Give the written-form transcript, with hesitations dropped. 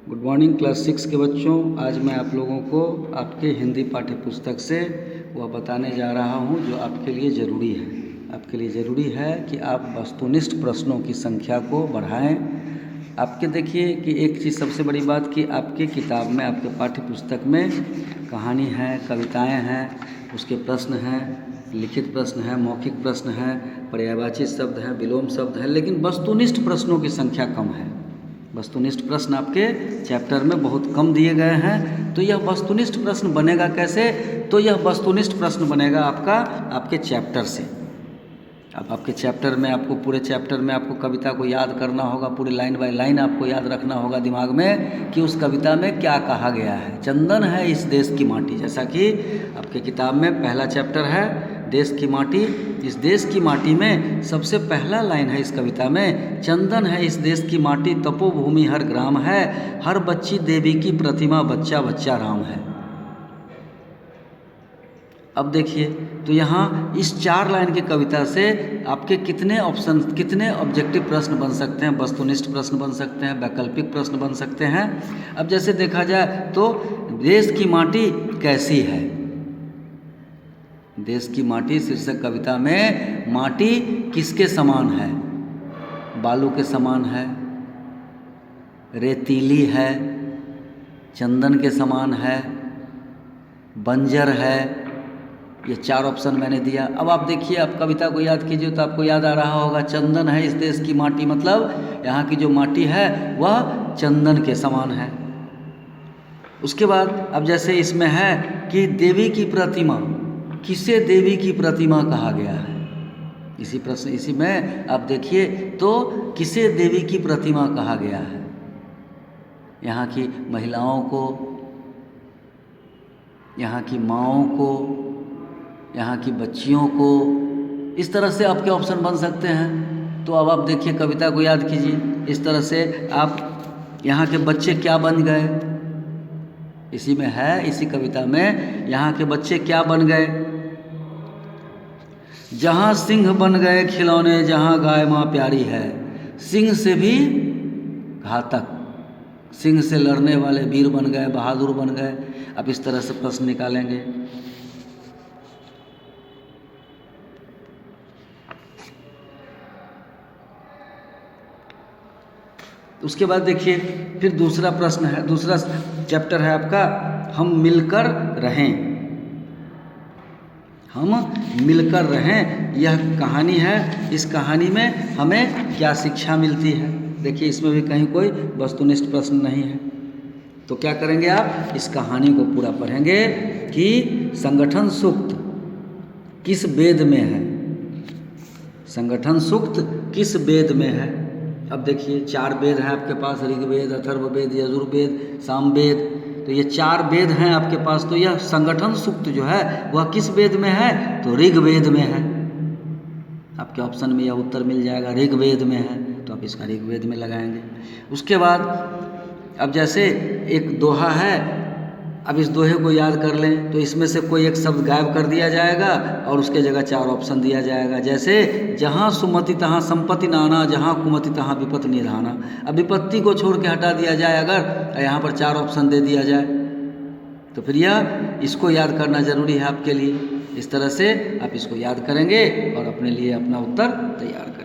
Good morning class 6 के बच्चों। आज मैं आप लोगों को आपके हिंदी पाठ्य पुस्तक से वह बताने जा रहा हूं जो आपके लिए ज़रूरी है। आपके लिए ज़रूरी है कि आप वस्तुनिष्ठ प्रश्नों की संख्या को बढ़ाएं। आपके देखिए कि एक चीज़ सबसे बड़ी बात कि आपके किताब में, आपके पाठ्य पुस्तक में कहानी है, कविताएँ हैं, उसके प्रश्न हैं, लिखित प्रश्न है, मौखिक प्रश्न है, पर्यायवाची शब्द है, विलोम शब्द है, लेकिन वस्तुनिष्ठ प्रश्नों की संख्या कम है। वस्तुनिष्ठ प्रश्न आपके चैप्टर में बहुत कम दिए गए हैं। तो यह वस्तुनिष्ठ प्रश्न बनेगा कैसे? तो यह वस्तुनिष्ठ प्रश्न बनेगा आपके चैप्टर से। अब आपके चैप्टर में आपको पूरे चैप्टर में आपको कविता को याद करना होगा, पूरे लाइन बाय लाइन आपको याद रखना होगा दिमाग में कि उस कविता में क्या कहा गया है। चंदन है इस देश की माटी, जैसा कि आपके किताब में पहला चैप्टर है देश की माटी। इस देश की माटी में सबसे पहला लाइन है इस कविता में, चंदन है इस देश की माटी, तपोभूमि हर ग्राम है, हर बच्ची देवी की प्रतिमा, बच्चा बच्चा राम है। अब देखिए तो यहाँ इस 4 लाइन की कविता से आपके कितने ऑप्शन, कितने ऑब्जेक्टिव प्रश्न बन सकते हैं, वस्तुनिष्ठ प्रश्न बन सकते हैं, वैकल्पिक प्रश्न बन सकते हैं। अब जैसे देखा जाए तो देश की माटी कैसी है, देश की माटी शीर्षक कविता में माटी किसके समान है? बालू के समान है, रेतीली है, चंदन के समान है, बंजर है। ये 4 ऑप्शन मैंने दिया। अब आप देखिए, आप कविता को याद कीजिए तो आपको याद आ रहा होगा, चंदन है इस देश की माटी, मतलब यहाँ की जो माटी है वह चंदन के समान है। उसके बाद अब जैसे इसमें है कि देवी की प्रतिमा, किसे देवी की प्रतिमा कहा गया है? इसी में आप देखिए तो किसे देवी की प्रतिमा कहा गया है? यहाँ की महिलाओं को, यहाँ की माँओं को, यहाँ की बच्चियों को, इस तरह से आपके ऑप्शन बन सकते हैं। तो अब आप देखिए, कविता को याद कीजिए, इस तरह से आप यहाँ के बच्चे क्या बन गए, इसी में है, इसी कविता में यहाँ के बच्चे क्या बन गए। जहाँ सिंह बन गए खिलौने, जहाँ गाय माँ प्यारी है, सिंह से भी घातक, सिंह से लड़ने वाले वीर बन गए, बहादुर बन गए। अब इस तरह से प्रश्न निकालेंगे। उसके बाद देखिए फिर दूसरा प्रश्न है, दूसरा चैप्टर है आपका, हम मिलकर रहें। हम मिलकर रहें, यह कहानी है। इस कहानी में हमें क्या शिक्षा मिलती है? देखिए इसमें भी कहीं कोई वस्तुनिष्ठ प्रश्न नहीं है। तो क्या करेंगे आप, इस कहानी को पूरा पढ़ेंगे कि संगठन सूक्त किस वेद में है, संगठन सूक्त किस वेद में है। अब देखिए 4 वेद हैं आपके पास, ऋग्वेद, अथर्ववेद, यजुर्वेद, सामवेद। तो ये 4 वेद हैं आपके पास। तो यह संगठन सूक्त जो है वह किस वेद में है? तो ऋग्वेद में है। आपके ऑप्शन में यह उत्तर मिल जाएगा, ऋग्वेद में है, तो आप इसका ऋग्वेद में लगाएंगे। उसके बाद अब जैसे एक दोहा है, अब इस दोहे को याद कर लें तो इसमें से कोई एक शब्द गायब कर दिया जाएगा और उसके जगह 4 ऑप्शन दिया जाएगा। जैसे जहाँ सुमति तहाँ संपत्ति नाना, जहाँ कुमति तहाँ विपत्ति निधाना। अब विपत्ति को छोड़ के हटा दिया जाए अगर, यहाँ पर 4 ऑप्शन दे दिया जाए, तो फिर यह इसको याद करना जरूरी है आपके लिए। इस तरह से आप इसको याद करेंगे और अपने लिए अपना उत्तर तैयार करेंगे।